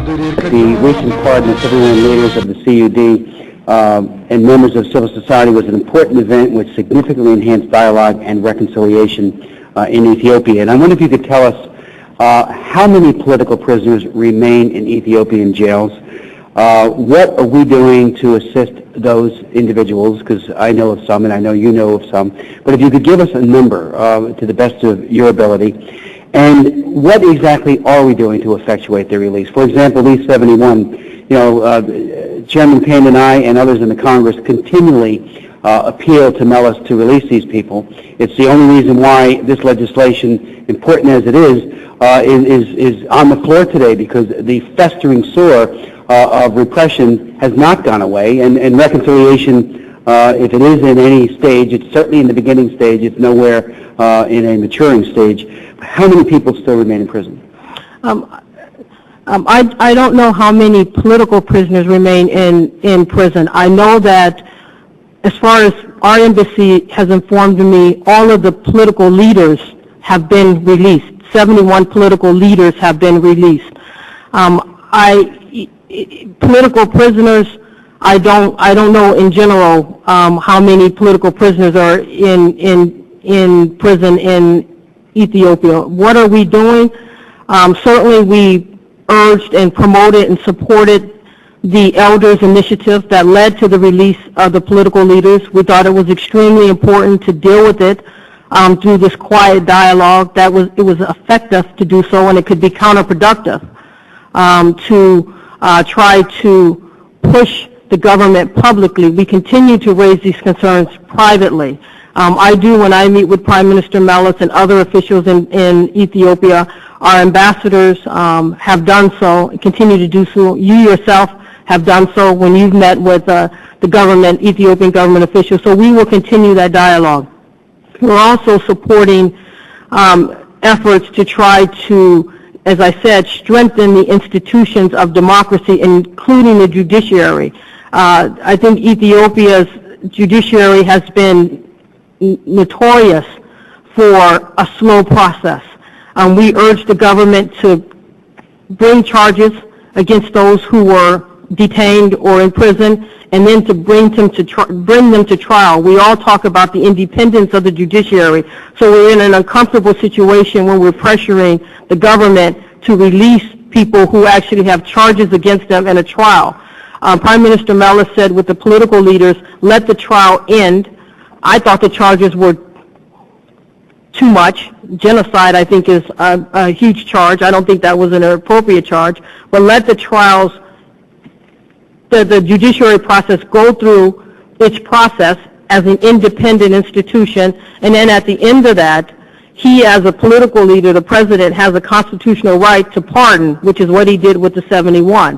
The recent pardon of 71 leaders of the CUD and members of civil society was an important event which significantly enhanced dialogue and reconciliation in Ethiopia. And I wonder if you could tell us how many political prisoners remain in Ethiopian jails. What are we doing to assist those individuals? Because I know of some, and I know you know of some. But if you could give us a number to the best of your ability. And what exactly are we doing to effectuate their release? For example, these 71, Chairman Payne and I and others in the Congress continually appeal to Mellis to release these people. It's the only reason why this legislation, important as it is on the floor today, because the festering sore of repression has not gone away, and reconciliation, if it is in any stage, it's certainly in the beginning stage, it's nowhere in a maturing stage. How many people still remain in prison? I don't know how many political prisoners remain in prison. I know that as far as our embassy has informed me, all of the political leaders have been released. 71 political leaders have been released. Political prisoners, I don't know in general how many political prisoners are in prison in Ethiopia. What are we doing? Certainly we urged and promoted and supported the Elders Initiative that led to the release of the political leaders. We thought it was extremely important to deal with it through this quiet dialogue. It was effective to do so, and it could be counterproductive to try to push the government publicly. We continue to raise these concerns privately. I do when I meet with Prime Minister Mellis and other officials in Ethiopia. Our ambassadors have done so and continue to do so. You yourself have done so when you've met with the government, Ethiopian government officials. So we will continue that dialogue. We're also supporting efforts to try to, as I said, strengthen the institutions of democracy, including the judiciary. I think Ethiopia's judiciary has been notorious for a slow process. We urge the government to bring charges against those who were detained or in prison, and then to bring them to trial. We all talk about the independence of the judiciary, so we're in an uncomfortable situation when we're pressuring the government to release people who actually have charges against them in a trial. Prime Minister Mellis said with the political leaders, let the trial end. I thought the charges were too much. Genocide, I think, is a huge charge. I don't think that was an appropriate charge. But let the trials, the judiciary process, go through its process as an independent institution, and then at the end of that, he, as a political leader, the president, has a constitutional right to pardon, which is what he did with the 71.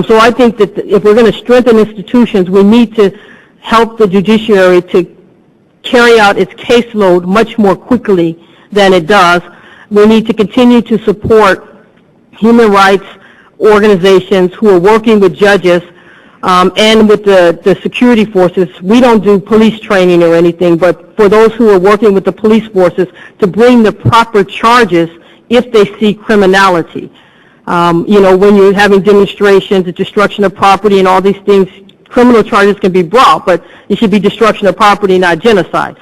So I think that if we're going to strengthen institutions, we need to help the judiciary to carry out its caseload much more quickly than it does. We need to continue to support human rights organizations who are working with judges and with the security forces. We don't do police training or anything, but for those who are working with the police forces to bring the proper charges if they see criminality. When you're having demonstrations, the destruction of property and all these things, criminal charges can be brought, but it should be destruction of property, not genocide.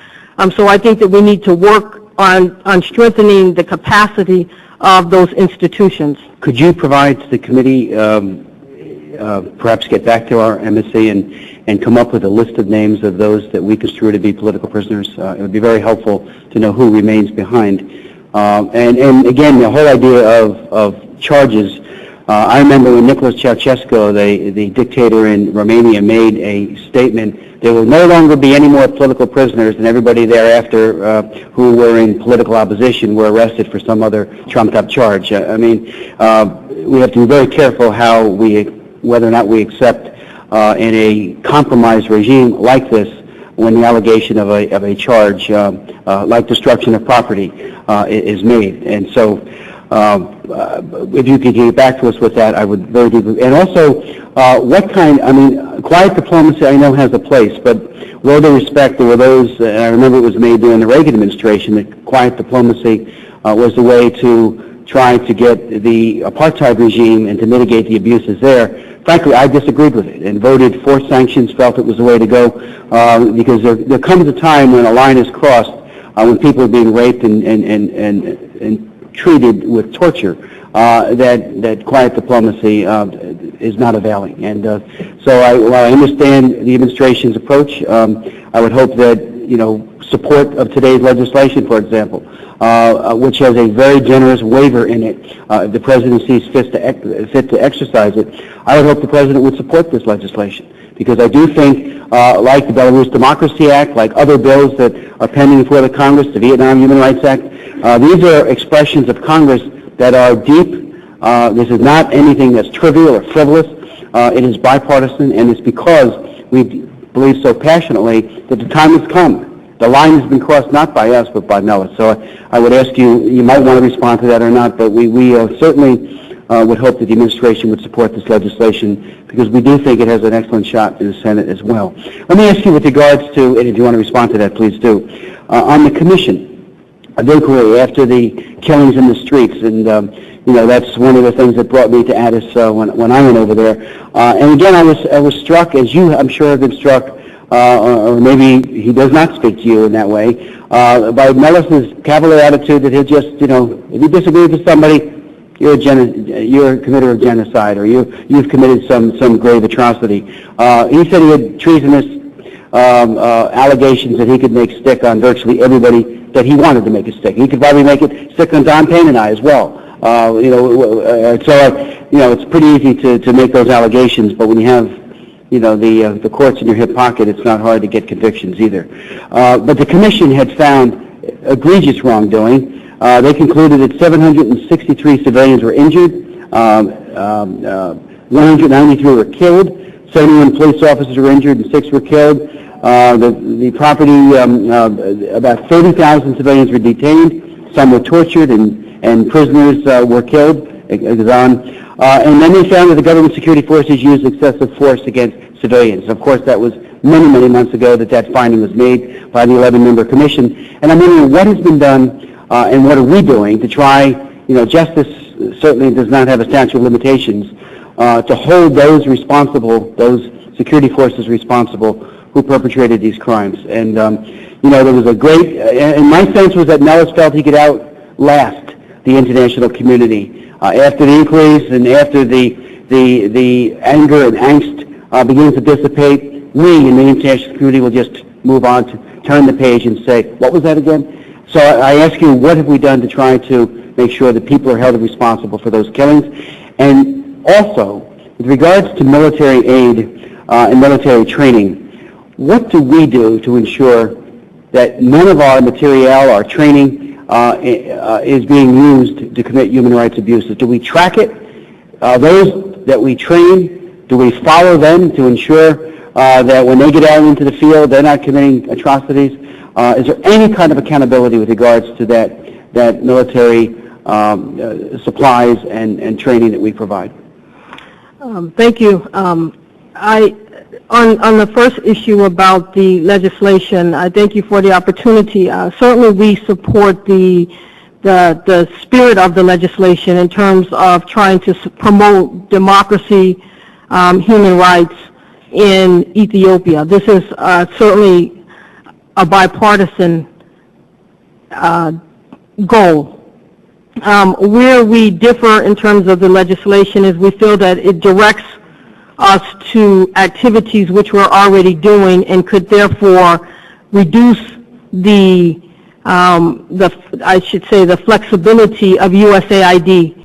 So I think that we need to work on strengthening the capacity of those institutions. Could you provide to the committee, perhaps get back to our embassy and come up with a list of names of those that we construe to be political prisoners? It would be very helpful to know who remains behind. And again, the whole idea of charges. I remember when Nicolas Ceausescu, the dictator in Romania, made a statement, there will no longer be any more political prisoners, and everybody thereafter who were in political opposition were arrested for some other trumped-up charge. We have to be very careful whether or not we accept in a compromised regime like this when the allegation of a charge like destruction of property is made. And so if you could get back to us with that, I would very deeply. And also, quiet diplomacy I know has a place, but with all due respect, there were those, and I remember it was made during the Reagan administration, that quiet diplomacy was the way to try to get the apartheid regime and to mitigate the abuses there. Frankly, I disagreed with it and voted for sanctions, felt it was the way to go, because there comes a time when a line is crossed, when people are being raped and treated with torture, that quiet diplomacy is not availing. And so while I understand the administration's approach, I would hope that, support of today's legislation, for example, which has a very generous waiver in it, if the president sees fit to exercise it, I would hope the president would support this legislation. Because I do think, like the Belarus Democracy Act, like other bills that are pending before the Congress, the Vietnam Human Rights Act, these are expressions of Congress that are deep. This is not anything that's trivial or frivolous. It is bipartisan, and it's because we believe so passionately that the time has come. The line has been crossed not by us, but by Nellis. So I would ask you might want to respond to that or not, but we certainly would hope that the administration would support this legislation, because we do think it has an excellent shot in the Senate as well. Let me ask you with regards to, and if you want to respond to that, please do, on the commission of inquiry after the killings in the streets, and that's one of the things that brought me to Addis when I went over there. And again, I was struck, as you, I'm sure, have been struck, or maybe he does not speak to you in that way, by Nellis's cavalier attitude that he'll just, if you disagree with somebody, you're a committer of genocide, or you've committed some grave atrocity. He said he had treasonous allegations that he could make stick on virtually everybody that he wanted to make it stick. He could probably make it stick on Don Payne and I as well. So it's pretty easy to make those allegations, but when you have the courts in your hip pocket, it's not hard to get convictions either. But the commission had found egregious wrongdoing. They concluded that 763 civilians were injured, 193 were killed, 71 police officers were injured, and 6 were killed. The property, about 30,000 civilians were detained, some were tortured, and prisoners were killed. And then they found that the government security forces used excessive force against civilians. Of course, that was many, many months ago that finding was made by the 11-member commission. And I'm wondering what has been done and what are we doing to try, justice certainly does not have a statute of limitations, to hold those responsible, those security forces responsible who perpetrated these crimes. And, there was a great, and my sense was that Nellis felt he could outlast the international community. After the inquiries and after the anger and angst begins to dissipate, we in the international community will just move on to turn the page and say, what was that again? So I ask you, what have we done to try to make sure that people are held responsible for those killings? And also, with regards to military aid and military training, what do we do to ensure that none of our materiel, our training, is being used to commit human rights abuses? Do we track it? Those that we train, do we follow them to ensure that when they get out into the field, they're not committing atrocities? Is there any kind of accountability with regards to that military supplies and training that we provide? Thank you. On the first issue about the legislation, I thank you for the opportunity. Certainly we support the spirit of the legislation in terms of trying to promote democracy, human rights in Ethiopia. This is certainly a bipartisan goal. Where we differ in terms of the legislation is we feel that it directs us to activities which we're already doing and could therefore reduce the flexibility of USAID